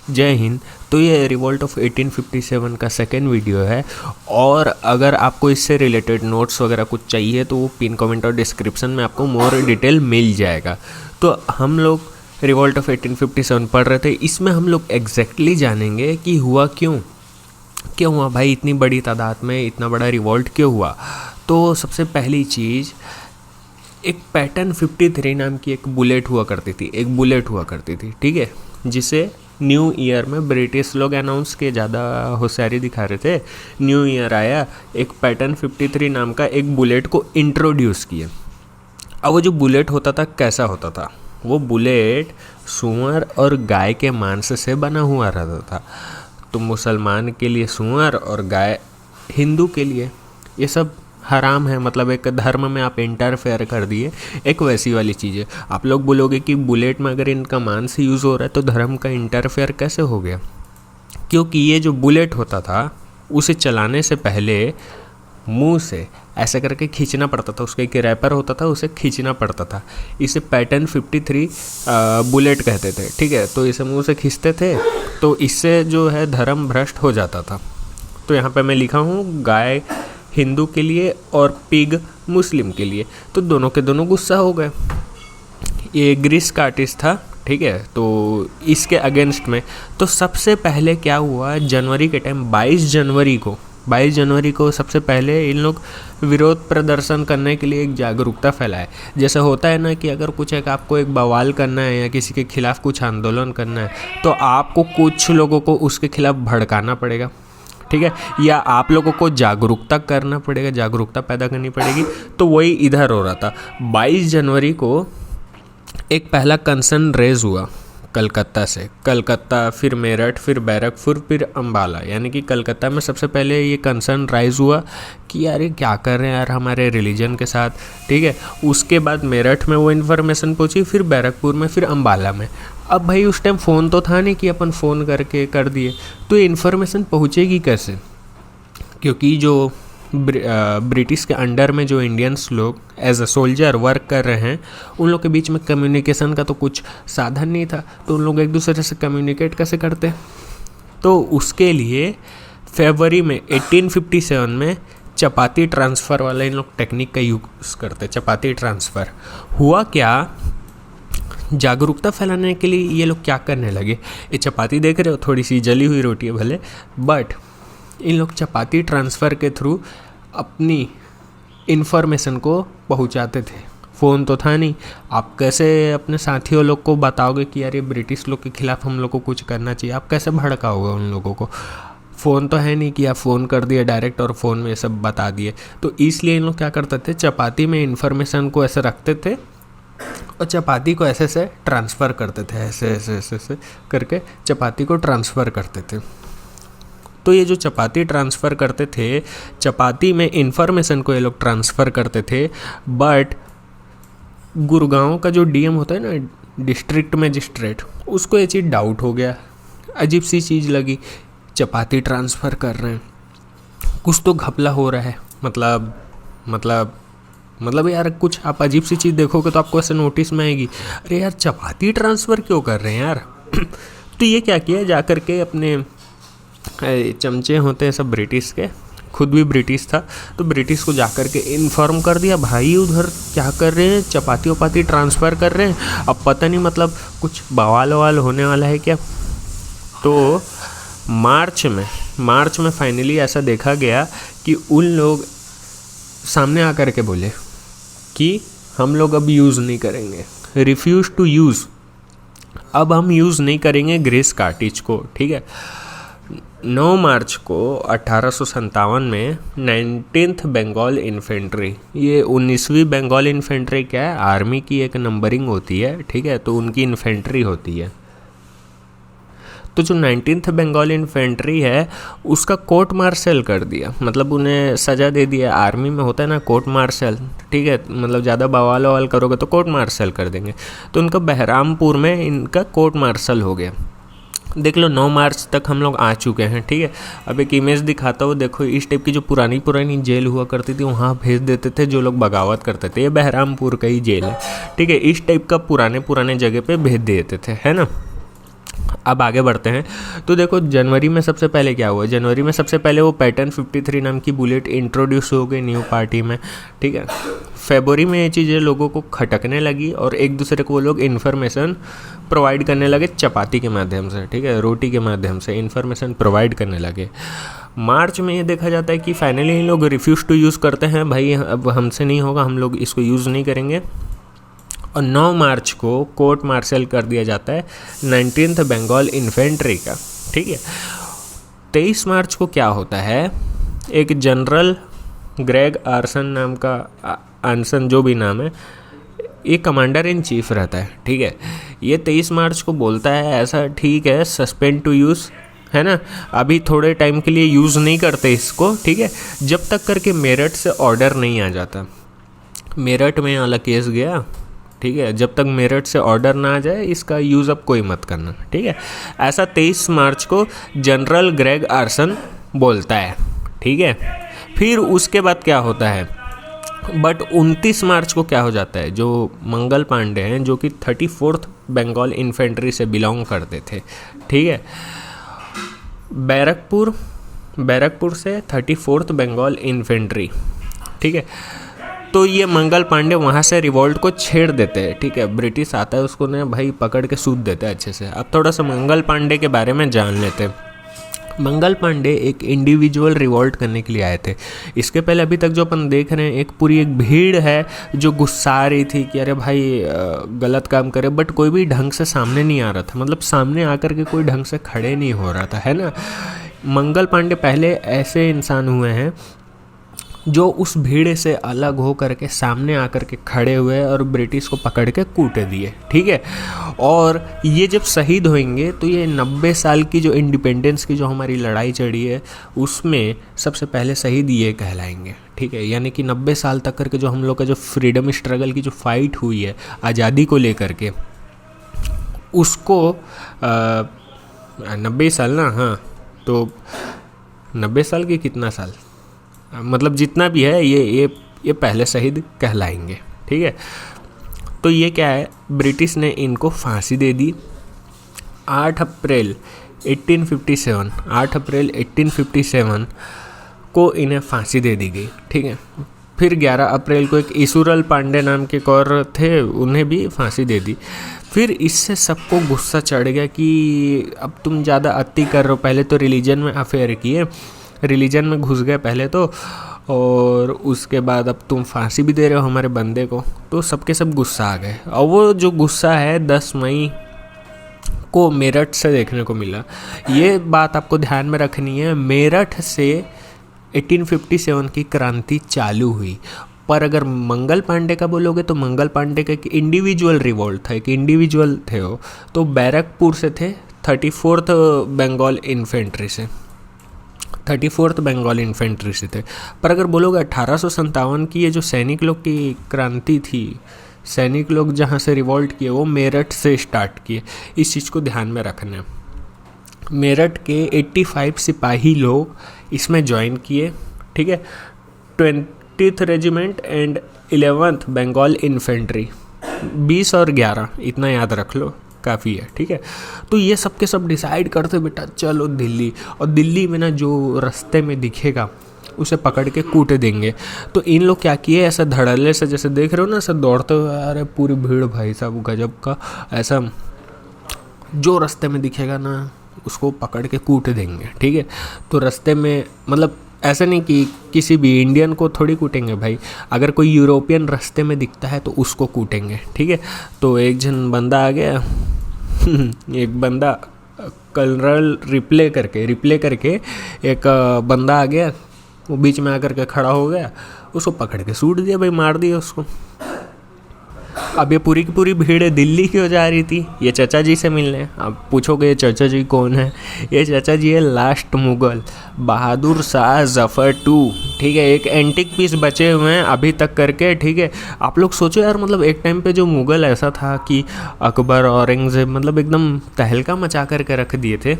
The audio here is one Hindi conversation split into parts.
जय हिंद। तो ये रिवॉल्ट ऑफ 1857 का सेकेंड वीडियो है, और अगर आपको इससे रिलेटेड नोट्स वगैरह कुछ चाहिए तो वो पिन कमेंट और डिस्क्रिप्शन में आपको मोर डिटेल मिल जाएगा। तो हम लोग रिवॉल्ट ऑफ 1857 पढ़ रहे थे। इसमें हम लोग एग्जैक्टली जानेंगे कि हुआ क्यों हुआ भाई, इतनी बड़ी तादाद में इतना बड़ा रिवॉल्ट क्यों हुआ। तो सबसे पहली चीज़, एक पैटर्न 53 नाम की एक बुलेट हुआ करती थी, ठीक है, जिसे न्यू ईयर में ब्रिटिश लोग अनाउंस के ज़्यादा होशियारी दिखा रहे थे। न्यू ईयर आया, एक पैटर्न 53 नाम का एक बुलेट को इंट्रोड्यूस किया। अब वो जो बुलेट होता था कैसा होता था, वो बुलेट सूअर और गाय के मांस से बना हुआ रहता था। तो मुसलमान के लिए सूअर और गाय, हिंदू के लिए ये सब हराम है, मतलब एक धर्म में आप इंटरफेयर कर दिए, एक वैसी वाली चीज़ है। आप लोग बोलोगे कि बुलेट में अगर इनका मांस यूज़ हो रहा है तो धर्म का इंटरफेयर कैसे हो गया, क्योंकि ये जो बुलेट होता था उसे चलाने से पहले मुंह से ऐसे करके खींचना पड़ता था, उसका एक रैपर होता था, उसे खींचना पड़ता था। इसे पैटर्न 53 बुलेट कहते थे, ठीक है। तो इसे मुंह से खींचते थे, तो इससे जो है धर्म भ्रष्ट हो जाता था। तो यहाँ पे मैं लिखा हूँ गाय हिंदू के लिए और पिग मुस्लिम के लिए, तो दोनों के दोनों गुस्सा हो गए। ये ग्रीस का आर्टिस्ट था, ठीक है, तो इसके अगेंस्ट में तो सबसे पहले क्या हुआ, जनवरी के टाइम 22 जनवरी को सबसे पहले इन लोग विरोध प्रदर्शन करने के लिए एक जागरूकता फैलाए। जैसे होता है ना कि अगर कुछ एक आपको एक बवाल करना है या किसी के खिलाफ कुछ आंदोलन करना है, तो आपको कुछ लोगों को उसके खिलाफ भड़काना पड़ेगा, ठीक है, या आप लोगों को जागरूकता करना पड़ेगा, जागरूकता पैदा करनी पड़ेगी। तो वही इधर हो रहा था। 22 जनवरी को एक पहला कंसर्न रेज हुआ कलकत्ता से, कलकत्ता, फिर मेरठ, फिर बैरकपुर, फिर अम्बाला, यानी कि कलकत्ता में सबसे पहले ये कंसर्न राइज हुआ कि यार ये क्या कर रहे हैं यार हमारे रिलीजन के साथ, ठीक है। उसके बाद मेरठ में वो इन्फॉर्मेशन पहुंची, फिर बैरकपुर में, फिर अम्बाला में। अब भाई उस टाइम फ़ोन तो था नहीं कि अपन फ़ोन करके कर दिए, तो ये इन्फॉर्मेशन पहुँचेगी कैसे, क्योंकि जो ब्रिटिश के अंडर में जो इंडियंस लोग एज अ सोल्जर वर्क कर रहे हैं, उन लोग के बीच में कम्युनिकेशन का तो कुछ साधन नहीं था, तो उन लोग एक दूसरे से कम्युनिकेट कैसे करते। तो उसके लिए फरवरी में 1857 में चपाती ट्रांसफ़र वाला इन लोग टेक्निक का यूज़ करते। चपाती ट्रांसफ़र हुआ क्या, जागरूकता फैलाने के लिए ये लोग क्या करने लगे, ये चपाती देख रहे हो, थोड़ी सी जली हुई रोटी है भले, बट इन लोग चपाती ट्रांसफ़र के थ्रू अपनी इन्फॉर्मेशन को पहुंचाते थे। फ़ोन तो था नहीं, आप कैसे अपने साथियों लोग को बताओगे कि यार ये ब्रिटिश लोग के खिलाफ हम लोग को कुछ करना चाहिए, आप कैसे भड़काओगे उन लोगों को। फ़ोन तो है नहीं कि आप फ़ोन कर दिए डायरेक्ट और फ़ोन में सब बता दिए। तो इसलिए इन लोग क्या करते थे, चपाती में इन्फॉर्मेशन को ऐसे रखते थे और चपाती को ऐसे से ट्रांसफ़र करते थे, ऐसे करके चपाती को ट्रांसफ़र करते थे। तो ये जो चपाती ट्रांसफ़र करते थे, चपाती में इन्फॉर्मेशन को ये लोग ट्रांसफ़र करते थे, बट गुड़गांव का जो डीएम होता है ना, डिस्ट्रिक्ट मजिस्ट्रेट, उसको ये चीज़ डाउट हो गया, अजीब सी चीज़ लगी, चपाती ट्रांसफ़र कर रहे हैं, कुछ तो घपला हो रहा है, मतलब यार कुछ आप अजीब सी चीज़ देखोगे तो आपको ऐसे नोटिस में आएगी, अरे यार चपाती ट्रांसफ़र क्यों कर रहे हैं यार। तो ये क्या किया, जा कर के अपने चमचे होते हैं सब ब्रिटिश के, खुद भी ब्रिटिश था, तो ब्रिटिश को जा कर के इन्फॉर्म कर दिया, भाई उधर क्या कर रहे हैं, चपाती वपाती ट्रांसफ़र कर रहे हैं, अब पता नहीं मतलब कुछ बवाल ववाल होने वाला है क्या। तो मार्च में फाइनली ऐसा देखा गया कि उन लोग सामने आकर के बोले कि हम लोग अब यूज़ नहीं करेंगे, रिफ्यूज़ टू यूज़, अब हम यूज़ नहीं करेंगे ग्रीस कार्टिज को, ठीक है। 9 मार्च को 1857 में 19th बंगाल इन्फेंट्री, ये 19वीं बंगाल इन्फेंट्री क्या है, आर्मी की एक नंबरिंग होती है, ठीक है, तो उनकी इन्फेंट्री होती है। तो जो 19th बंगाल इन्फेंट्री है उसका कोर्ट मार्शल कर दिया, मतलब उन्हें सज़ा दे दिया। आर्मी में होता है ना कोर्ट मार्शल, ठीक है, मतलब ज़्यादा बवाल ववाल करोगे तो कोर्ट मार्शल कर देंगे। तो उनका बहरामपुर में इनका कोर्ट मार्शल हो गया। देख लो 9 मार्च तक हम लोग आ चुके हैं, ठीक है। अब एक इमेज दिखाता हूँ, देखो इस टाइप की जो पुरानी जेल हुआ करती थी वहाँ भेज देते थे जो लोग बगावत करते थे। ये बहरामपुर का ही जेल है, ठीक है। इस टाइप का पुराने जगह पे भेज देते थे, है ना। अब आगे बढ़ते हैं। तो देखो जनवरी में सबसे पहले क्या हुआ, जनवरी में सबसे पहले वो पैटर्न 53 नाम की बुलेट इंट्रोड्यूस हो गई न्यू पार्टी में, ठीक है। फरवरी में ये चीज़ें लोगों को खटकने लगी और एक दूसरे को वो लोग इन्फॉर्मेशन प्रोवाइड करने लगे चपाती के माध्यम से, ठीक है, रोटी के माध्यम से इन्फॉर्मेशन प्रोवाइड करने लगे। मार्च में ये देखा जाता है कि फाइनली इन लोग रिफ्यूज़ टू यूज़ करते हैं, भाई अब हमसे नहीं होगा, हम लोग इसको यूज़ नहीं करेंगे। और 9 मार्च को कोर्ट मार्शल कर दिया जाता है 19th बंगाल इन्फेंट्री का, ठीक है। 23 मार्च को क्या होता है, एक जनरल ग्रेग आर्सन नाम का, आंसन जो भी नाम है, ये कमांडर इन चीफ रहता है, ठीक है। ये 23 मार्च को बोलता है ऐसा, ठीक है, सस्पेंड टू यूज़, है ना, अभी थोड़े टाइम के लिए यूज़ नहीं करते इसको, ठीक है, जब तक करके मेरठ से ऑर्डर नहीं आ जाता। मेरठ में वाला केस गया, ठीक है, जब तक मेरठ से ऑर्डर ना आ जाए इसका यूज़ अब कोई मत करना, ठीक है। ऐसा 23 मार्च को जनरल ग्रेग आर्सन बोलता है, ठीक है। फिर उसके बाद क्या होता है, बट 29 मार्च को क्या हो जाता है, जो मंगल पांडे हैं जो कि 34th बंगाल इन्फेंट्री से बिलोंग करते थे, ठीक है, बैरकपुर से 34th बंगाल इन्फेंट्री, ठीक है। तो ये मंगल पांडे वहाँ से रिवॉल्ट को छेड़ देते हैं, ठीक है। ब्रिटिश आता है, उसको ने भाई पकड़ के सूद देते हैं अच्छे से। अब थोड़ा सा मंगल पांडे के बारे में जान लेते हैं। मंगल पांडे एक इंडिविजुअल रिवॉल्ट करने के लिए आए थे। इसके पहले अभी तक जो अपन देख रहे हैं, एक पूरी एक भीड़ है जो गुस्सा आ रही थी कि अरे भाई गलत काम करे, बट कोई भी ढंग से सामने नहीं आ रहा था, मतलब सामने आकर के कोई ढंग से खड़े नहीं हो रहा था, है ना। मंगल पांडे पहले ऐसे इंसान हुए हैं जो उस भीड़ से अलग हो करके सामने आकर के खड़े हुए और ब्रिटिश को पकड़ के कूटे दिए, ठीक है। और ये जब शहीद होंगे तो ये 90 साल की जो इंडिपेंडेंस की जो हमारी लड़ाई चढ़ी है उसमें सबसे पहले शहीद ये कहलाएंगे, ठीक है। यानी कि 90 साल तक करके जो हम लोग का जो फ्रीडम स्ट्रगल की जो फाइट हुई है आज़ादी को लेकर के, उसको 90 साल ना, हाँ, तो 90 साल की कितना साल, मतलब जितना भी है ये पहले शहीद कहलाएंगे, ठीक है। तो ये क्या है, ब्रिटिश ने इनको फांसी दे दी 8 अप्रैल 1857 को इन्हें फांसी दे दी गई, ठीक है। फिर 11 अप्रैल को एक ईसुरल पांडे नाम के एक और थे, उन्हें भी फांसी दे दी। फिर इससे सबको गुस्सा चढ़ गया कि अब तुम ज़्यादा अति कर रहे हो, पहले तो रिलीजन में अफेयर किए, रिलीजन में घुस गए पहले तो, और उसके बाद अब तुम फांसी भी दे रहे हो हमारे बंदे को, तो सबके सब गुस्सा आ गए। और वो जो गुस्सा है 10 मई को मेरठ से देखने को मिला। ये बात आपको ध्यान में रखनी है, मेरठ से 1857 की क्रांति चालू हुई। पर अगर मंगल पांडे का बोलोगे तो मंगल पांडे का एक इंडिविजुअल रिवॉल्ट था, एक इंडिविजुअल थे वो, तो बैरकपुर से थे, 34th बंगाल इन्फेंट्री से, 34th बंगाल इन्फेंट्री से थे। पर अगर बोलोगे 1857 की ये जो सैनिक लोग की क्रांति थी, सैनिक लोग जहाँ से रिवॉल्ट किए वो मेरठ से स्टार्ट किए, इस चीज़ को ध्यान में रखना। मेरठ के 85 सिपाही लोग इसमें ज्वाइन किए, ठीक है। 20th regiment and 11th Bengal infantry, 20 और 11 इतना याद रख लो, काफ़ी है, ठीक है। तो ये सब के सब डिसाइड करते बेटा चलो दिल्ली, और दिल्ली में ना जो रास्ते में दिखेगा उसे पकड़ के कूटे देंगे। तो इन लोग क्या किए, ऐसा धड़ल्ले से, जैसे देख रहे हो ना, ऐसा दौड़ते हुए आ रहे, पूरी भीड़ भाई साहब गजब का, ऐसा जो रास्ते में दिखेगा ना उसको पकड़ के कूट देंगे, ठीक है। तो रास्ते में मतलब ऐसे नहीं कि किसी भी इंडियन को थोड़ी कूटेंगे भाई, अगर कोई यूरोपियन रास्ते में दिखता है तो उसको कूटेंगे, ठीक है। तो एक जन बंदा आ गया एक बंदा कलरल रिप्ले करके एक बंदा आ गया, वो बीच में आकर के खड़ा हो गया, उसको पकड़ के सूट दिया भाई, मार दिया उसको। अब ये पूरी की पूरी भीड़ दिल्ली क्यों जा रही थी, ये चाचा जी से मिलने। अब पूछोगे ये चाचा जी कौन है, ये चाचा जी है लास्ट मुगल बहादुर शाह जफ़र II, ठीक है। एक एंटिक पीस बचे हुए हैं अभी तक करके, ठीक है। आप लोग सोचो यार, मतलब एक टाइम पे जो मुगल ऐसा था कि अकबर औरंगज़ेब मतलब एकदम तहलका मचा करके रख दिए थे,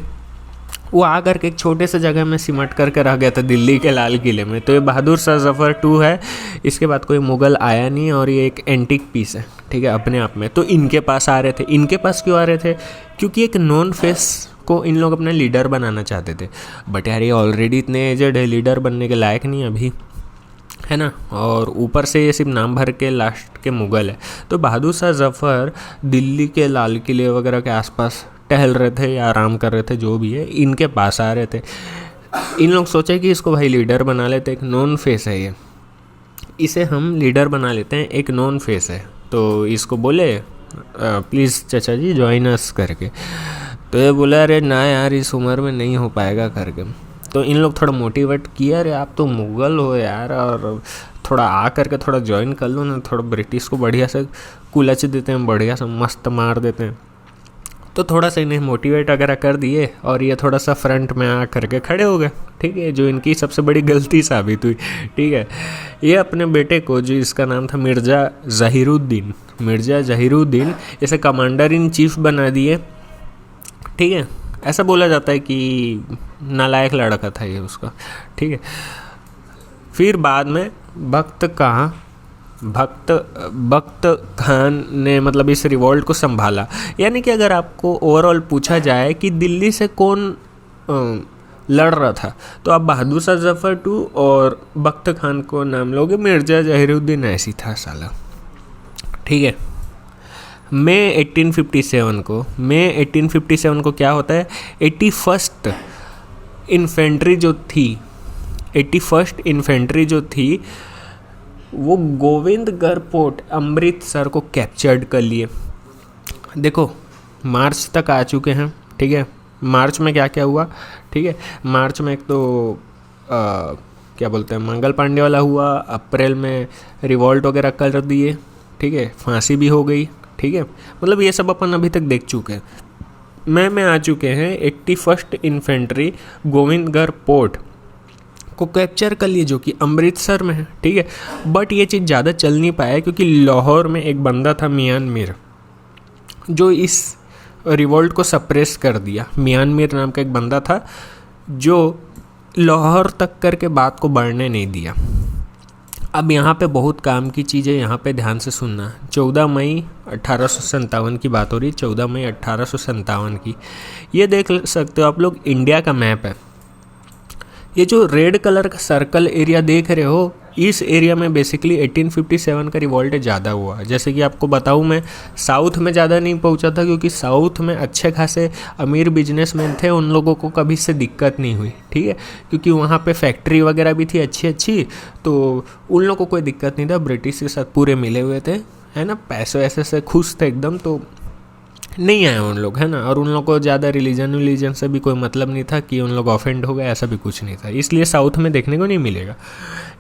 वो आ करके एक छोटे से जगह में सिमट करके रह गया था दिल्ली के लाल किले में। तो ये बहादुर शाह जफ़र 2 है, इसके बाद कोई मुग़ल आया नहीं और ये एक एंटीक पीस है, ठीक है, अपने आप में। तो इनके पास आ रहे थे। इनके पास क्यों आ रहे थे? क्योंकि एक नॉन फेस को इन लोग अपने लीडर बनाना चाहते थे। बट यार ये ऑलरेडी इतने एजेड है, लीडर बनने के लायक नहीं अभी, है ना। और ऊपर से ये सिर्फ नाम भर के लास्ट के मुग़ल है। तो बहादुर शाह जफ़र दिल्ली के लाल किले वगैरह के आसपास टहल रहे थे या आराम कर रहे थे, जो भी है, इनके पास आ रहे थे। इन लोग सोचे कि इसको भाई लीडर बना लेते, एक नॉन फेस है ये, इसे हम लीडर बना लेते हैं, एक नॉन फेस है। तो इसको बोले प्लीज़ चाचा जी ज्वाइन अस करके। तो ये बोला अरे ना यार इस उम्र में नहीं हो पाएगा करके। तो इन लोग थोड़ा मोटिवेट किया, अरे आप तो मुग़ल हो यार, और थोड़ा आ करके थोड़ा ज्वाइन कर लो ना, थोड़ा ब्रिटिश को बढ़िया से कुलच देते हैं, बढ़िया से मस्त मार देते हैं। तो थोड़ा सा इन्हें मोटिवेट वगैरह कर दिए और ये थोड़ा सा फ्रंट में आ करके खड़े हो गए, ठीक है, जो इनकी सबसे बड़ी गलती साबित हुई, ठीक है। ये अपने बेटे को, जो इसका नाम था मिर्ज़ा ज़हीरुद्दीन, इसे कमांडर इन चीफ बना दिए, ठीक है। ऐसा बोला जाता है कि नालायक लड़का था ये उसका, ठीक है। फिर बाद में बख्त खान ने मतलब इस रिवॉल्ट को संभाला। यानी कि अगर आपको ओवरऑल पूछा जाए कि दिल्ली से कौन लड़ रहा था, तो आप बहादुर शाह जफ़र 2 और बख्त खान को नाम लोगे, मिर्ज़ा ज़हीरुद्दीन ऐसी था साला, ठीक है। मई 1857 को क्या होता है, 81st इन्फेंट्री जो थी वो गोविंदगढ़ पोर्ट अमृतसर को कैप्चर्ड कर लिए। देखो मार्च तक आ चुके हैं, ठीक है। मार्च में क्या क्या हुआ, ठीक है। मार्च में एक तो क्या बोलते हैं मंगल पांडे वाला हुआ, अप्रैल में रिवॉल्ट वगैरह कर दिए, ठीक है, फांसी भी हो गई, ठीक है। मतलब ये सब अपन अभी तक देख चुके हैं। मई में आ चुके हैं 81st इन्फेंट्री गोविंदगढ़ पोर्ट को कैप्चर कर लिए, जो कि अमृतसर में है, ठीक है। बट ये चीज़ ज़्यादा चल नहीं पाया क्योंकि लाहौर में एक बंदा था मियान मीर, जो इस रिवॉल्ट को सप्रेस कर दिया। मियान मीर नाम का एक बंदा था जो लाहौर तक करके बात को बढ़ने नहीं दिया। अब यहाँ पे बहुत काम की चीज़ है, यहाँ पे ध्यान से सुनना। 14 मई 1857 की बात हो रही, 14 मई 1857 की। ये देख सकते हो आप लोग, इंडिया का मैप है। ये जो रेड कलर का सर्कल एरिया देख रहे हो, इस एरिया में बेसिकली 1857 का रिवॉल्ट ज़्यादा हुआ। जैसे कि आपको बताऊं, मैं साउथ में ज़्यादा नहीं पहुंचा था क्योंकि साउथ में अच्छे खासे अमीर बिजनेसमैन थे, उन लोगों को कभी इससे दिक्कत नहीं हुई, ठीक है, क्योंकि वहाँ पे फैक्ट्री वगैरह भी थी अच्छी अच्छी, तो उन लोगों को कोई दिक्कत नहीं था। ब्रिटिश के साथ पूरे मिले हुए थे, है ना, पैसों ऐसे से खुश थे एकदम, तो नहीं आए उन लोग, है ना। और उन लोग को ज़्यादा रिलीजन से भी कोई मतलब नहीं था कि उन लोग ऑफेंड हो गए, ऐसा भी कुछ नहीं था। इसलिए साउथ में देखने को नहीं मिलेगा।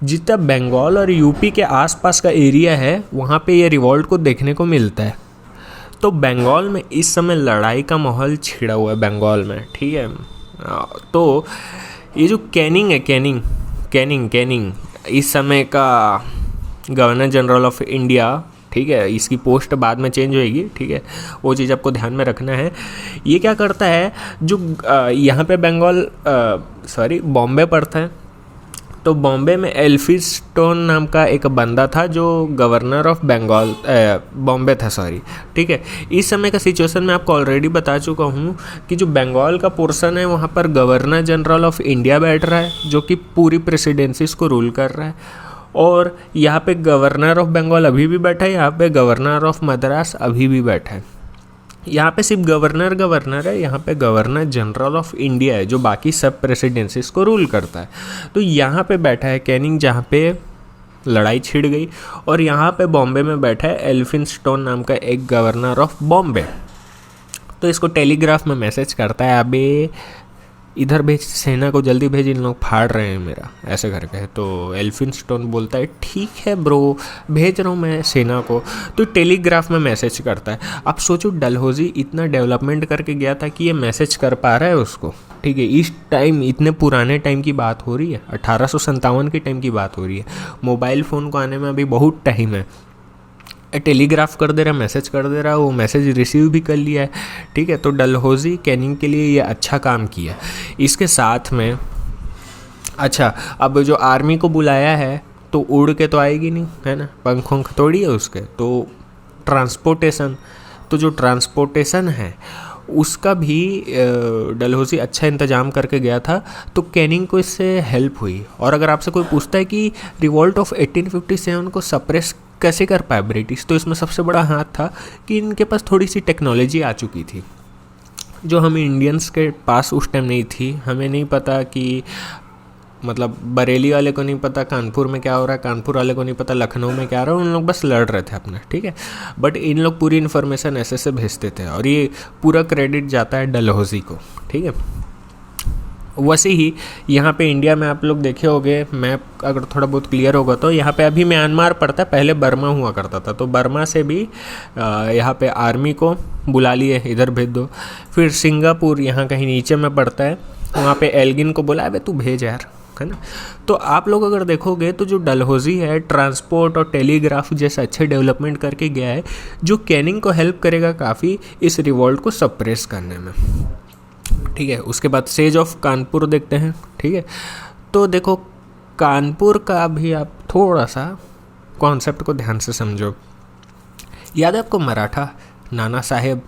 जितना बंगाल और यूपी के आसपास का एरिया है वहाँ पे ये रिवॉल्ट को देखने को मिलता है। तो बंगाल में इस समय लड़ाई का माहौल छिड़ा हुआ है बंगाल में, ठीक है। तो ये जो कैनिंग है, कैनिंग इस समय का गवर्नर जनरल ऑफ इंडिया, ठीक है, इसकी पोस्ट बाद में चेंज होएगी, ठीक है, वो चीज़ आपको ध्यान में रखना है। ये क्या करता है, जो यहाँ पे बॉम्बे पड़ता है, तो बॉम्बे में एल्फिंस्टन नाम का एक बंदा था जो गवर्नर ऑफ बंगाल बॉम्बे था, ठीक है। इस समय का सिचुएशन मैं आपको ऑलरेडी बता चुका हूँ कि जो बंगाल का पोर्शन है वहाँ पर गवर्नर जनरल ऑफ इंडिया बैठ रहा है, जो कि पूरी प्रेसिडेंसीज को रूल कर रहा है। और यहाँ पे गवर्नर ऑफ बंगाल अभी भी बैठा है, यहाँ पे गवर्नर ऑफ मद्रास अभी भी बैठा है। यहाँ पे सिर्फ गवर्नर है, यहाँ पे गवर्नर जनरल ऑफ इंडिया है जो बाकी सब प्रेसिडेंसीज को रूल करता है। तो यहाँ पे बैठा है कैनिंग, जहाँ पे लड़ाई छिड़ गई, और यहाँ पे बॉम्बे में बैठा है एल्फिंस्टन नाम का एक गवर्नर ऑफ बॉम्बे। तो इसको टेलीग्राफ में मैसेज करता है, अबे इधर भेज, सेना को जल्दी भेज, इन लोग फाड़ रहे हैं मेरा, ऐसे करके। तो एल्फिंस्टन बोलता है ठीक है ब्रो, भेज रहा हूँ मैं सेना को। तो टेलीग्राफ में मैसेज करता है। अब सोचो डलहौजी इतना डेवलपमेंट करके गया था कि ये मैसेज कर पा रहा है उसको, ठीक है। इस टाइम, इतने पुराने टाइम की बात हो रही है, 1857 के टाइम की बात हो रही है। मोबाइल फ़ोन को आने में अभी बहुत टाइम है। टेलीग्राफ कर दे रहा है, मैसेज कर दे रहा है, वो मैसेज रिसीव भी कर लिया है, ठीक है। तो डलहौजी कैनिंग के लिए ये अच्छा काम किया। इसके साथ में अच्छा, अब जो आर्मी को बुलाया है तो उड़ के तो आएगी नहीं, है ना, पंख वंख थोड़ी है उसके, तो ट्रांसपोर्टेशन, तो जो ट्रांसपोर्टेशन है उसका भी डलहौजी अच्छा इंतजाम करके गया था, तो कैनिंग को इससे हेल्प हुई। और अगर आपसे कोई पूछता है कि रिवॉल्ट ऑफ 1857 को सप्रेस कैसे कर पाए ब्रिटिश, तो इसमें सबसे बड़ा हाथ था कि इनके पास थोड़ी सी टेक्नोलॉजी आ चुकी थी जो हमें इंडियंस के पास उस टाइम नहीं थी। हमें नहीं पता कि मतलब बरेली वाले को नहीं पता कानपुर में क्या हो रहा है, कानपुर वाले को नहीं पता लखनऊ में क्या हो रहा है, उन लोग बस लड़ रहे थे अपने, ठीक है। बट इन लोग पूरी इन्फॉर्मेशन ऐसे से भेजते थे और ये पूरा क्रेडिट जाता है डलहौजी को, ठीक है। वैसे ही यहाँ पे इंडिया में आप लोग देखे होंगे, मैप अगर थोड़ा बहुत क्लियर होगा तो यहाँ पे अभी म्यांमार पड़ता है, पहले बर्मा हुआ करता था, तो बर्मा से भी यहाँ पे आर्मी को बुला लिए, इधर भेज दो। फिर सिंगापुर यहाँ कहीं नीचे में पड़ता है, वहाँ पे एल्गिन को बोला अबे तू भेज यार, है ना। तो आप लोग अगर देखोगे तो जो डलहौजी है ट्रांसपोर्ट और टेलीग्राफ जैसे अच्छे डेवलपमेंट करके गया है, जो कैनिंग को हेल्प करेगा काफ़ी इस रिवॉल्ट को सप्रेस करने में, ठीक है। उसके बाद सेज ऑफ कानपुर देखते हैं, ठीक है। तो देखो कानपुर का भी आप थोड़ा सा कॉन्सेप्ट को ध्यान से समझो। याद है आपको मराठा नाना साहेब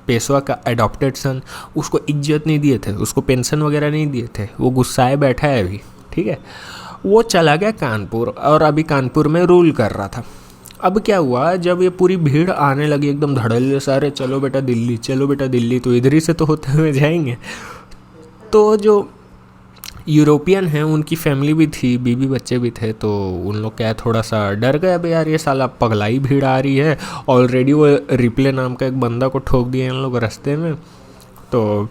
पेशवा का एडॉप्टेड सन, उसको इज्जत नहीं दिए थे, उसको पेंशन वगैरह नहीं दिए थे, वो गुस्साए बैठा है अभी, ठीक है। वो चला गया कानपुर और अभी कानपुर में रूल कर रहा था। अब क्या हुआ, जब ये पूरी भीड़ आने लगी एकदम धड़ल्ले सारे, चलो बेटा दिल्ली, चलो बेटा दिल्ली, तो इधर ही से तो होते हुए जाएंगे। तो जो यूरोपियन हैं उनकी फैमिली भी थी, बीवी बच्चे भी थे, तो उन लोग क्या है थोड़ा सा डर गए, अब यार ये साला पगलाई भीड़ आ रही है, ऑलरेडी वो रिप्ले नाम का एक बंदा को ठोक दिए इन लोग रास्ते में, तो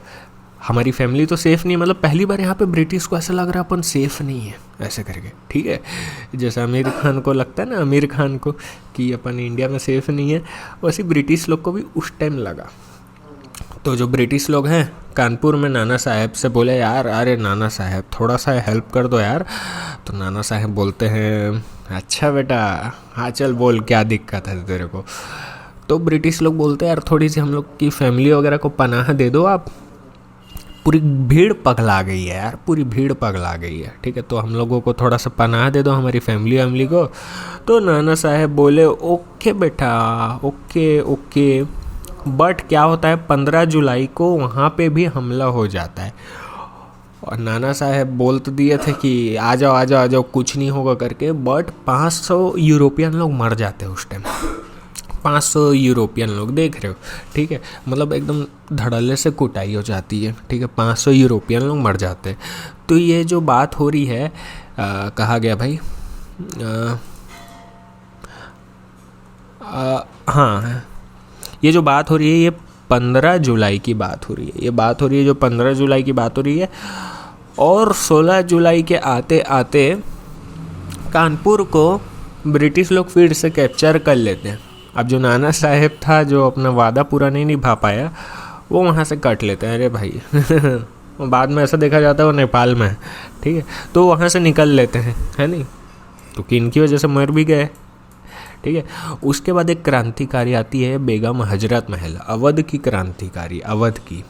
हमारी फैमिली तो सेफ़ नहीं, मतलब पहली बार यहाँ पे ब्रिटिश को ऐसा लग रहा है अपन सेफ़ नहीं है ऐसे करके, ठीक है। जैसे आमिर खान को लगता है ना, आमिर खान को कि अपन इंडिया में सेफ़ नहीं है, वैसे ब्रिटिश लोग को भी उस टाइम लगा। तो जो ब्रिटिश लोग हैं कानपुर में नाना साहब से बोले यार, अरे नाना साहब थोड़ा सा हेल्प कर दो यार। तो नाना साहब बोलते हैं अच्छा बेटा, हाँ चल बोल क्या दिक्कत है तेरे को। तो ब्रिटिश लोग बोलते हैं यार थोड़ी सी हम लोग की फैमिली वगैरह को पनाह दे दो आप, पूरी भीड़ पगला गई है यार, पूरी भीड़ पगला गई है, ठीक है, तो हम लोगों को थोड़ा सा पनाह दे दो हमारी फैमिली को। तो नाना साहब बोले ओके बेटा, ओके ओके। बट क्या होता है 15 जुलाई को वहाँ पे भी हमला हो जाता है, और नाना साहब बोल तो दिए थे कि आ जाओ आ जाओ आ जाओ कुछ नहीं होगा करके, बट 500 यूरोपियन लोग मर जाते हैं उस टाइम। 500 यूरोपियन लोग देख रहे हो, ठीक है, मतलब एकदम धड़ल्ले से कुटाई हो जाती है, ठीक है, 500 यूरोपियन लोग मर जाते हैं। तो ये जो बात हो रही है कहा गया भाई हाँ, ये जो बात हो रही है ये 15 जुलाई की बात हो रही है, ये बात हो रही है जो 15 जुलाई की बात हो रही है। और 16 जुलाई के आते आते कानपुर को ब्रिटिश लोग फिर से कैप्चर कर लेते हैं। अब जो नाना साहेब था जो अपना वादा पूरा नहीं निभा पाया, वो वहाँ से कट लेते हैं, अरे भाई बाद में ऐसा देखा जाता है वो नेपाल में है, ठीक है, तो वहाँ से निकल लेते हैं, है नहीं, तो किनकी वजह से मर भी गए, ठीक है। उसके बाद एक क्रांतिकारी आती है बेगम हजरत महल, अवध की क्रांतिकारी, अवध की।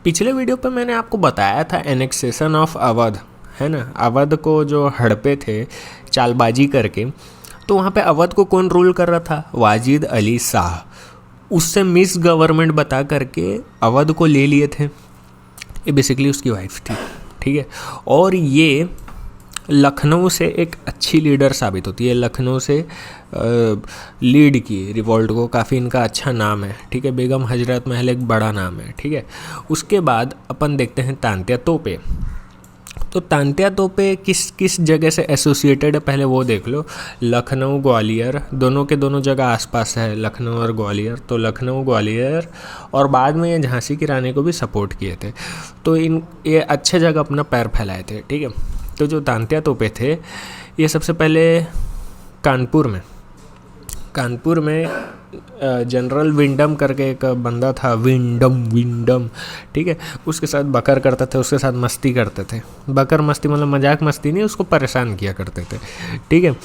पिछले वीडियो पे मैंने आपको बताया था एनेक्सेशन ऑफ अवध, है ना, अवध को जो हड़पे थे चालबाजी करके, तो वहाँ पे अवध को कौन रूल कर रहा था, वाजिद अली शाह, उससे मिस गवर्नमेंट बता करके अवध को ले लिए थे, ये बेसिकली उसकी वाइफ थी, ठीक है। और ये लखनऊ से एक अच्छी लीडर साबित होती है, लखनऊ से लीड की रिवॉल्ट को, काफ़ी इनका अच्छा नाम है, ठीक है, बेगम हजरत महल एक बड़ा नाम है, ठीक है। उसके बाद अपन देखते हैं तांत्या तोपे। तो तांत्या तोपे किस किस जगह से एसोसिएटेड है पहले वो देख लो। लखनऊ ग्वालियर दोनों के दोनों जगह आसपास है, लखनऊ और ग्वालियर, तो लखनऊ ग्वालियर, और बाद में ये झांसी की रानी को भी सपोर्ट किए थे, तो ये अच्छे जगह अपना पैर फैलाए थे, ठीक है। तो जो तांत्या तोपे थे ये सबसे पहले कानपुर में जनरल विंडम करके एक बंदा था, विंडम, ठीक है, उसके साथ बकर करते थे, उसके साथ मस्ती करते थे, बकर मस्ती मतलब मजाक मस्ती नहीं, उसको परेशान किया करते थे, ठीक है।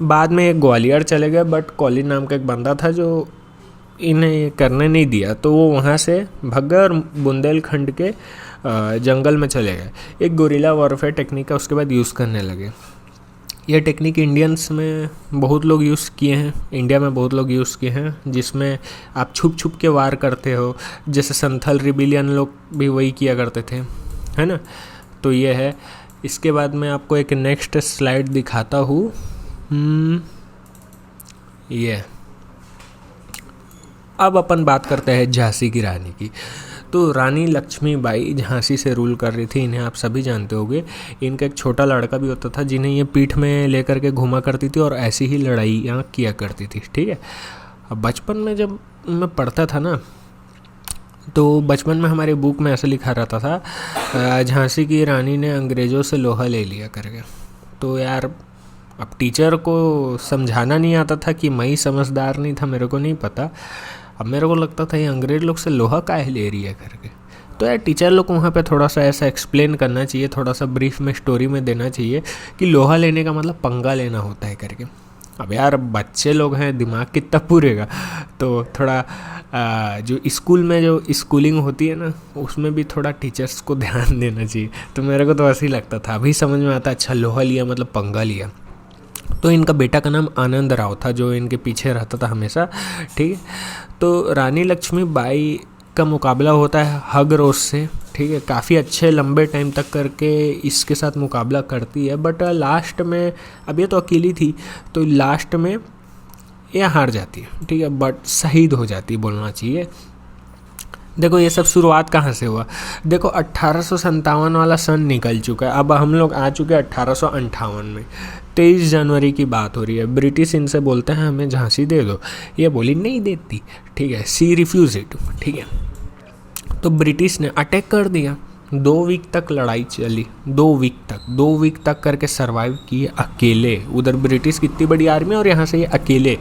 बाद में एक ग्वालियर चले गए, बट कॉलिन नाम का एक बंदा था जो इन्हें करने नहीं दिया, तो वो वहाँ से भग गए और बुंदेलखंड के जंगल में चले गए। एक गोरिल्ला वॉरफेयर टेक्निक का उसके बाद यूज़ करने लगे। ये टेक्निक इंडियंस में बहुत लोग यूज़ किए हैं, इंडिया में बहुत लोग यूज़ किए हैं, जिसमें आप छुप छुप के वार करते हो, जैसे संथल रिबिलियन लोग भी वही किया करते थे, है ना। तो ये है। इसके बाद मैं आपको एक नेक्स्ट स्लाइड दिखाता हूँ। ये अब अपन बात करते हैं झांसी की रानी की। तो रानी लक्ष्मीबाई झांसी से रूल कर रही थी, इन्हें आप सभी जानते होंगे। इनका एक छोटा लड़का भी होता था जिन्हें ये पीठ में लेकर के घुमा करती थी और ऐसी ही लड़ाइयाँ किया करती थी, ठीक है। अब बचपन में जब मैं पढ़ता था ना, तो बचपन में हमारे बुक में ऐसा लिखा रहता था, झांसी की रानी ने अंग्रेज़ों से लोहा ले लिया करके। तो यार अब टीचर को समझाना नहीं आता था कि मैं ही समझदार नहीं था, मेरे को नहीं पता। अब मेरे को लगता था ये अंग्रेज लोग से लोहा काहे ले रही है करके। तो यार टीचर लोग को वहाँ पे थोड़ा सा ऐसा एक्सप्लेन करना चाहिए, थोड़ा सा ब्रीफ में स्टोरी में देना चाहिए कि लोहा लेने का मतलब पंगा लेना होता है करके। अब यार बच्चे लोग हैं, दिमाग कितना पूरेगा। तो थोड़ा जो स्कूल में जो स्कूलिंग होती है ना, उसमें भी थोड़ा टीचर्स को ध्यान देना चाहिए। तो मेरे को तो ऐसे ही लगता था, अभी समझ में आता अच्छा लोहा लिया मतलब पंगा लिया। तो इनका बेटा का नाम आनंद राव था जो इनके पीछे रहता था हमेशा, ठीक है। तो रानी लक्ष्मीबाई का मुकाबला होता है हगरोस से, ठीक है। काफ़ी अच्छे लंबे टाइम तक करके इसके साथ मुकाबला करती है, बट लास्ट में, अब ये तो अकेली थी, तो लास्ट में ये हार जाती है, ठीक है, बट शहीद हो जाती है बोलना चाहिए। देखो ये सब शुरुआत कहाँ से हुआ। देखो 1857 वाला सन निकल चुका है, अब हम लोग आ चुके हैं 1858 में। 23 जनवरी की बात हो रही है। ब्रिटिश इनसे बोलते हैं हमें झांसी दे दो, ये बोली नहीं देती, ठीक है, सी रिफ्यूज इट, ठीक है। तो ब्रिटिश ने अटैक कर दिया। 2 वीक तक लड़ाई चली, 2 वीक तक करके सरवाइव किए अकेले। उधर ब्रिटिश की इतनी बड़ी आर्मी और यहाँ से ये अकेले,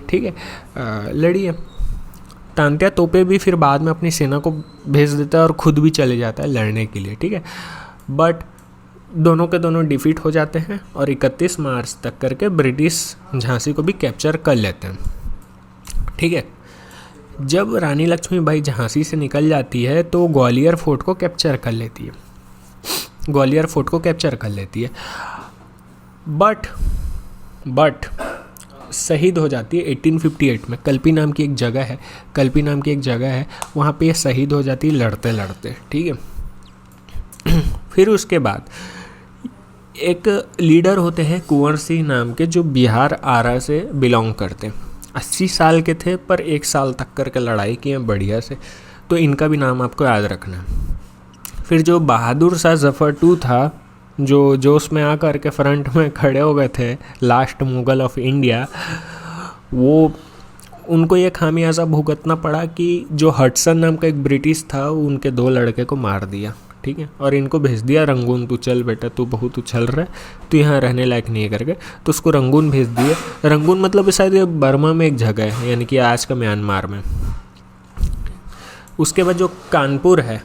ठीक है, लड़ी है। तांत्या तोपे भी फिर बाद में अपनी सेना को भेज देता है और ख़ुद भी चले जाता है लड़ने के लिए, ठीक है। बट दोनों के दोनों डिफीट हो जाते हैं और 31 मार्च तक करके ब्रिटिश झांसी को भी कैप्चर कर लेते हैं, ठीक है। जब रानी लक्ष्मीबाई झांसी से निकल जाती है तो ग्वालियर फोर्ट को कैप्चर कर लेती है, ग्वालियर फोर्ट को कैप्चर कर लेती है। बट शहीद हो जाती है 1858 में। कल्पी नाम की एक जगह है, वहाँ पे ये शहीद हो जाती है लड़ते लड़ते, ठीक है। फिर उसके बाद एक लीडर होते हैं कुंवर सिंह नाम के, जो बिहार आरा से बिलोंग करते हैं। 80 साल के थे पर 1 साल तक करके लड़ाई की है बढ़िया से, तो इनका भी नाम आपको याद रखना है। फिर जो बहादुर शाह जफ़र टू था, जो जोश में आकर के फ्रंट में खड़े हो गए थे, लास्ट मुगल ऑफ इंडिया, वो उनको ये खामियाजा भुगतना पड़ा कि जो हडसन नाम का एक ब्रिटिश था उनके 2 लड़के को मार दिया, ठीक है, और इनको भेज दिया रंगून, तू चल बेटा, तू बहुत उछल रहा है, तू यहाँ रहने लायक नहीं है करके। तो उसको रंगून भेज दिए। रंगून मतलब शायद ये बर्मा में एक जगह है, यानी कि आज का म्यांमार में। उसके बाद जो कानपुर है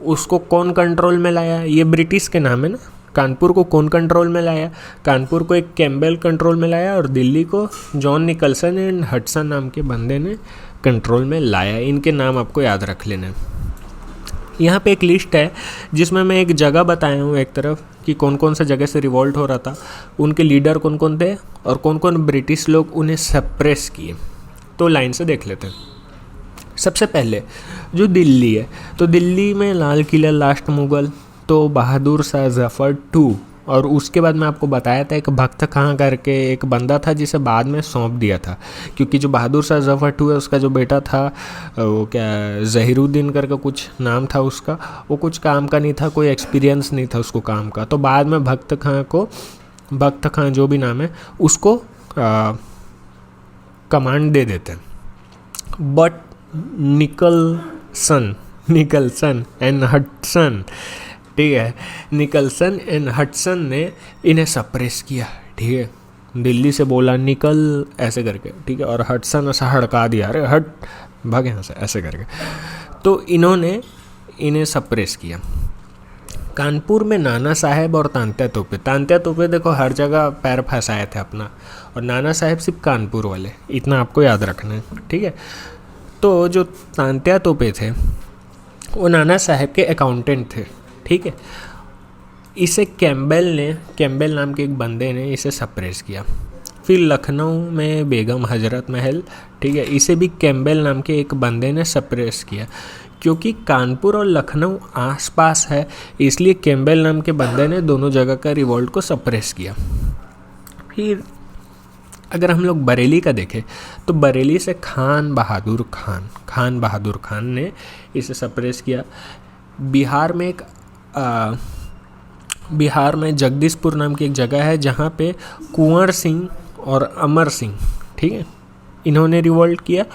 उसको कौन कंट्रोल में लाया, ये ब्रिटिश के नाम है ना। कानपुर को कौन कंट्रोल में लाया, कानपुर को एक कैम्बेल कंट्रोल में लाया और दिल्ली को जॉन निकलसन एंड हडसन नाम के बंदे ने कंट्रोल में लाया। इनके नाम आपको याद रख लेना। यहाँ पे एक लिस्ट है जिसमें मैं एक जगह बताया हूँ एक तरफ कि कौन कौन सा जगह से रिवोल्ट हो रहा था, उनके लीडर कौन कौन थे और कौन कौन ब्रिटिश लोग उन्हें सप्रेस किए। तो लाइन से देख लेते हैं। सबसे पहले जो दिल्ली है, तो दिल्ली में लाल किला लास्ट मुगल, तो बहादुर शाह जफ़र टू, और उसके बाद मैं आपको बताया था एक भक्त खां करके एक बंदा था जिसे बाद में सौंप दिया था, क्योंकि जो बहादुर शाह जफ़र टू है उसका जो बेटा था वो क्या ज़हीरुद्दीन करके कुछ नाम था उसका, वो कुछ काम का नहीं था, कोई एक्सपीरियंस नहीं था उसको काम का। तो बाद में भक्त खां जो भी नाम है उसको कमांड दे देते हैं। बट निकलसन एंड हडसन, ठीक है, निकलसन एंड हडसन ने इन्हें सप्रेस किया, ठीक है। दिल्ली से बोला निकल ऐसे करके, ठीक है, और हडसन ऐसा हड़का दिया, अरे हट भाग यहाँ से ऐसे करके। तो इन्होंने इन्हें सप्रेस किया। कानपुर में नाना साहेब और तांत्या तोपे देखो हर जगह पैर फंसाए थे अपना, और नाना साहेब सिर्फ कानपुर वाले, इतना आपको याद रखना है, ठीक है। तो जो तांत्या तोपे थे वो नाना साहेब के अकाउंटेंट थे, ठीक है। इसे कैम्बेल नाम के एक बंदे ने इसे सप्रेस किया। फिर लखनऊ में बेगम हजरत महल, ठीक है, इसे भी कैम्बेल नाम के एक बंदे ने सप्रेस किया। क्योंकि कानपुर और लखनऊ आसपास है, इसलिए कैम्बेल नाम के बंदे ने दोनों जगह का रिवोल्ट को सप्रेस किया। फिर अगर हम लोग बरेली का देखें तो बरेली से खान बहादुर खान ने इसे सप्रेस किया। बिहार में जगदीशपुर नाम की एक जगह है जहाँ पे कुंवर सिंह और अमर सिंह, ठीक है, इन्होंने रिवोल्ट किया।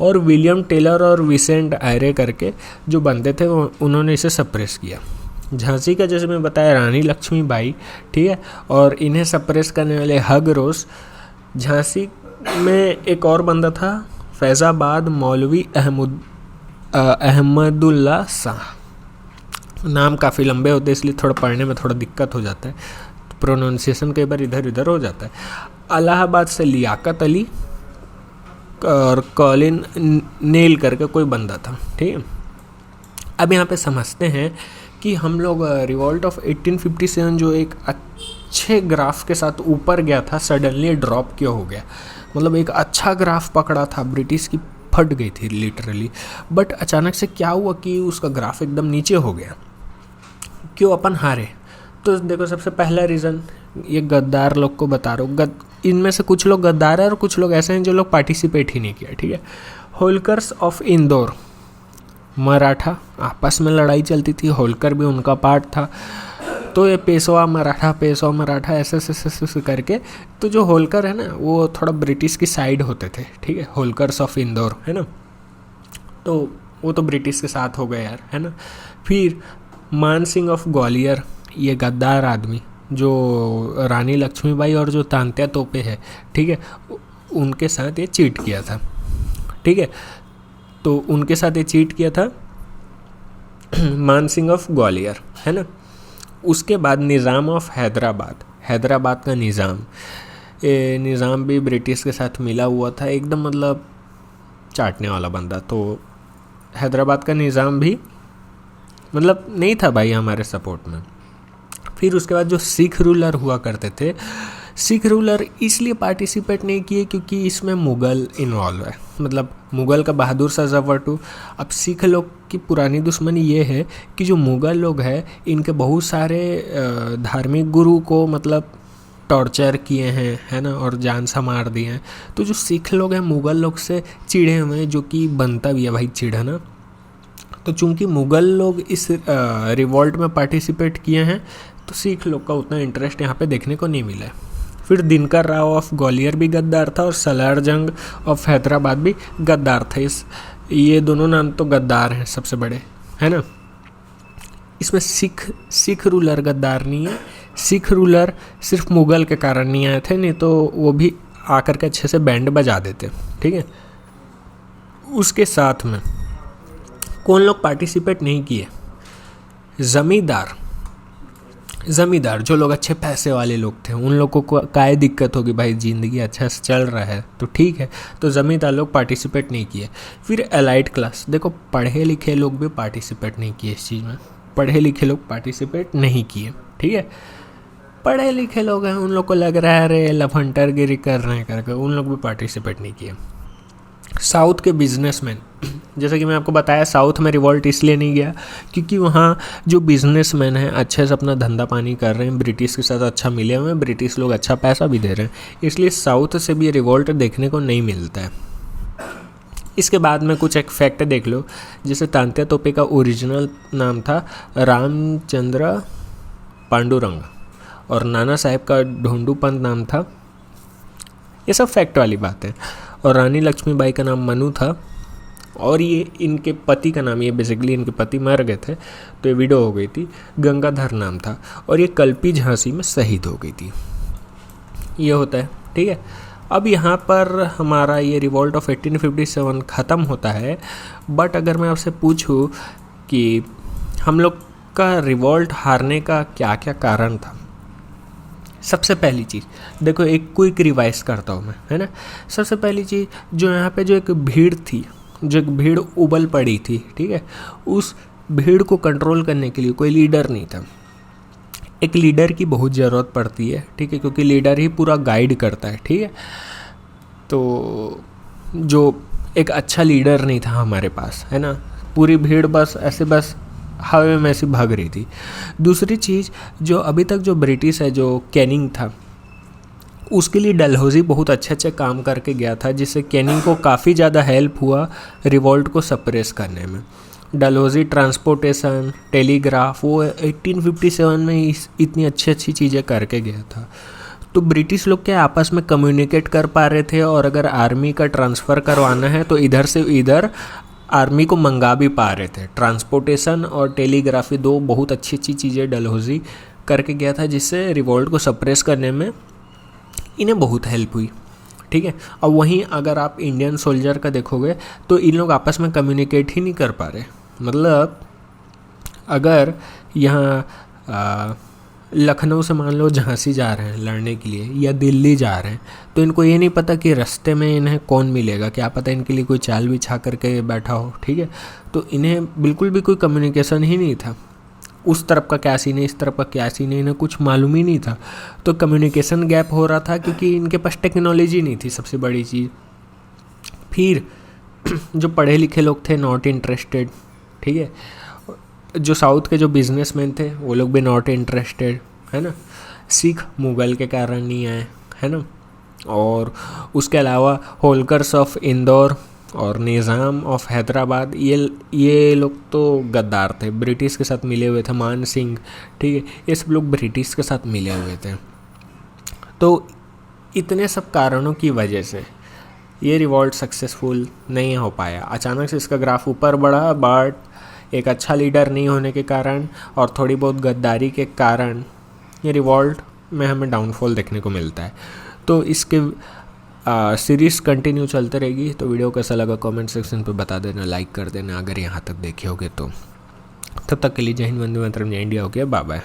और विलियम टेलर और विसेंट आयरे करके जो बंदे थे उन्होंने इसे सप्रेस किया। झांसी का जैसे मैं बताया रानी लक्ष्मीबाई, ठीक है, और इन्हें सप्रेस करने वाले हग रोज। झांसी में एक और बंदा था फैज़ाबाद मौलवी अहमदुल्ला शाह। नाम काफ़ी लंबे होते हैं इसलिए थोड़ा पढ़ने में थोड़ा दिक्कत हो जाता है, तो प्रोनाउंसिएशन कई बार इधर उधर हो जाता है। इलाहाबाद से लियाकत अली और कॉलिन नेल करके कोई बंदा था, ठीक है। अब यहाँ पे समझते हैं कि हम लोग रिवॉल्ट ऑफ 1857 जो एक अच्छे ग्राफ के साथ ऊपर गया था, सडनली ड्रॉप क्यों हो गया। मतलब एक अच्छा ग्राफ पकड़ा था, ब्रिटिश की फट गई थी लिटरली, बट अचानक से क्या हुआ कि उसका ग्राफ एकदम नीचे हो गया। क्यों अपन हारे? तो देखो सबसे पहला रीज़न ये गद्दार लोग को बता रहा हूँ। इनमें से कुछ लोग गद्दार हैं और कुछ लोग ऐसे हैं जो लोग पार्टिसिपेट ही नहीं किया, ठीक है। होलकर्स ऑफ इंदौर, मराठा, आपस में लड़ाई चलती थी, होलकर भी उनका पार्ट था। तो ये पेशवा मराठा ऐसे करके, तो जो होलकर है ना वो थोड़ा ब्रिटिश की साइड होते थे, ठीक है। होलकर्स ऑफ इंदौर है ना, तो वो तो ब्रिटिश के साथ हो गए यार, है ना। फिर मान सिंह ऑफ ग्वालियर, ये गद्दार आदमी जो रानी लक्ष्मीबाई और जो तांत्या तोपे है, ठीक है, उनके साथ ये चीट किया था, ठीक है। तो उनके साथ ये चीट किया था मान सिंह ऑफ ग्वालियर, है ना। उसके बाद निज़ाम ऑफ हैदराबाद का निज़ाम भी ब्रिटिश के साथ मिला हुआ था, एकदम मतलब चाटने वाला बंदा। तो हैदराबाद का निज़ाम भी मतलब नहीं था भाई हमारे सपोर्ट में। फिर उसके बाद जो सिख रूलर हुआ करते थे, सिख रूलर इसलिए पार्टिसिपेट नहीं किए क्योंकि इसमें मुग़ल इन्वॉल्व है, मतलब मुग़ल का बहादुर शाह जफ़र टू। अब सिख लोग की पुरानी दुश्मनी ये है कि जो मुग़ल लोग हैं इनके बहुत सारे धार्मिक गुरु को मतलब टॉर्चर किए हैं, है ना, और जान से मार दिए हैं। तो जो सिख लोग हैं मुग़ल लोग से चिढ़े हुए हैं, जो कि बनता भी है भाई चिढ़ना। तो चूंकि मुग़ल लोग इस रिवॉल्ट में पार्टिसिपेट किए हैं तो सिख लोग का उतना इंटरेस्ट यहाँ पे देखने को नहीं मिला है। फिर दिनकर राव ऑफ ग्वालियर भी गद्दार था और सलार जंग ऑफ हैदराबाद भी गद्दार थे। ये दोनों नाम तो गद्दार हैं सबसे बड़े, है ना। इसमें सिख रूलर गद्दार नहीं है। सिख रूलर सिर्फ मुग़ल के कारण नहीं आए थे, नहीं तो वो भी आकर के अच्छे से बैंड बजा देते, ठीक है। उसके साथ में कौन लोग पार्टिसिपेट नहीं किए? ज़मींदार जो लोग अच्छे पैसे वाले लोग थे, उन लोगों को काय दिक्कत होगी भाई, ज़िंदगी अच्छा से चल रहा है तो ठीक है, तो ज़मींदार लोग पार्टिसिपेट नहीं किए। फिर एलाइड क्लास, देखो पढ़े लिखे लोग भी पार्टिसिपेट नहीं किए इस चीज़ में, पढ़े लिखे लोग पार्टिसिपेट नहीं किए, ठीक है। पढ़े लिखे लोग हैं, उन लोग को लग रहा है अरे लफंटरगिरी कर रहे हैं करके, उन लोग भी पार्टिसिपेट नहीं किए। साउथ के बिजनेसमैन, जैसे कि मैं आपको बताया साउथ में रिवॉल्ट इसलिए नहीं गया क्योंकि वहाँ जो बिजनेसमैन हैं अच्छे से अपना धंधा पानी कर रहे हैं, ब्रिटिश के साथ अच्छा मिले हुए हैं, ब्रिटिश लोग अच्छा पैसा भी दे रहे हैं, इसलिए साउथ से भी ये रिवॉल्ट देखने को नहीं मिलता है। इसके बाद में कुछ एक फैक्ट देख लो, जैसे तांत्या तोपे का ओरिजिनल नाम था रामचंद्र पांडुरंग और नाना साहेब का ढोंडूपंत नाम था। ये सब फैक्ट वाली बात है। और रानी लक्ष्मीबाई का नाम मनु था और ये इनके पति का नाम, ये बेसिकली इनके पति मर गए थे तो ये विडो हो गई थी, गंगाधर नाम था और ये कल्पी झांसी में शहीद हो गई थी। ये होता है, ठीक है। अब यहाँ पर हमारा ये रिवॉल्ट ऑफ 1857 ख़त्म होता है। बट अगर मैं आपसे पूछूँ कि हम लोग का रिवॉल्ट हारने का क्या क्या कारण था। सबसे पहली चीज़ देखो, एक क्विक रिवाइज करता हूँ मैं, है ना। सबसे पहली चीज़, जो यहाँ पे जो एक भीड़ थी, जो एक भीड़ उबल पड़ी थी, ठीक है, उस भीड़ को कंट्रोल करने के लिए कोई लीडर नहीं था। एक लीडर की बहुत ज़रूरत पड़ती है, ठीक है, क्योंकि लीडर ही पूरा गाइड करता है, ठीक है। तो जो एक अच्छा लीडर नहीं था हमारे पास, है ना, पूरी भीड़ बस ऐसे बस हवा में ऐसी भाग रही थी। दूसरी चीज़, जो अभी तक जो ब्रिटिश है, जो कैनिंग था, उसके लिए डलहौजी बहुत अच्छे काम करके गया था, जिससे कैनिंग को काफ़ी ज़्यादा हेल्प हुआ रिवॉल्ट को सप्रेस करने में। डलहौजी ट्रांसपोर्टेशन, टेलीग्राफ, वो 1857 में इतनी अच्छी चीज़ें करके गया था। तो ब्रिटिश लोग क्या आपस में कम्युनिकेट कर पा रहे थे, और अगर आर्मी का ट्रांसफ़र करवाना है तो इधर से इधर आर्मी को मंगा भी पा रहे थे। ट्रांसपोर्टेशन और टेलीग्राफी दो बहुत अच्छी चीज़ें डलहौजी करके गया था, जिससे रिवॉल्ट को सप्रेस करने में इन्हें बहुत हेल्प हुई, ठीक है। और वहीं अगर आप इंडियन सोल्जर का देखोगे तो इन लोग आपस में कम्युनिकेट ही नहीं कर पा रहे। मतलब अगर यहाँ लखनऊ से मान लो झांसी जा रहे हैं लड़ने के लिए, या दिल्ली जा रहे हैं, तो इनको ये नहीं पता कि रास्ते में इन्हें कौन मिलेगा, क्या पता इनके लिए कोई चाल बिछा करके बैठा हो, ठीक है। तो इन्हें बिल्कुल भी कोई कम्युनिकेशन ही नहीं था, उस तरफ का क्या सीन है, इस तरफ का क्या सीन है, इन्हें कुछ मालूम ही नहीं था। तो कम्युनिकेशन गैप हो रहा था, क्योंकि इनके पास टेक्नोलॉजी नहीं थी, सबसे बड़ी चीज़। फिर जो पढ़े लिखे लोग थे नॉट इंटरेस्टेड, ठीक है। जो साउथ के जो बिजनेसमैन थे वो लोग भी नॉट इंटरेस्टेड, है ना। सिख मुग़ल के कारण नहीं आए, है ना। और उसके अलावा होलकर्स ऑफ इंदौर और निज़ाम ऑफ हैदराबाद, ये लोग तो गद्दार थे, ब्रिटिश के साथ मिले हुए थे। मान सिंह, ठीक है, ये सब लोग ब्रिटिश के साथ मिले हुए थे। तो इतने सब कारणों की वजह से ये रिवॉल्ट सक्सेसफुल नहीं हो पाया। अचानक से इसका ग्राफ ऊपर बढ़ा, बट एक अच्छा लीडर नहीं होने के कारण और थोड़ी बहुत गद्दारी के कारण ये रिवॉल्ट में हमें डाउनफॉल देखने को मिलता है। तो इसके सीरीज़ कंटिन्यू चलते रहेगी। तो वीडियो कैसा लगा कमेंट सेक्शन पे बता देना, लाइक कर देना अगर यहाँ तक देखे होगे तो। तब तक के लिए जय हिंद, वंदे मातरम, जय इंडिया हो गया, बाय बाय।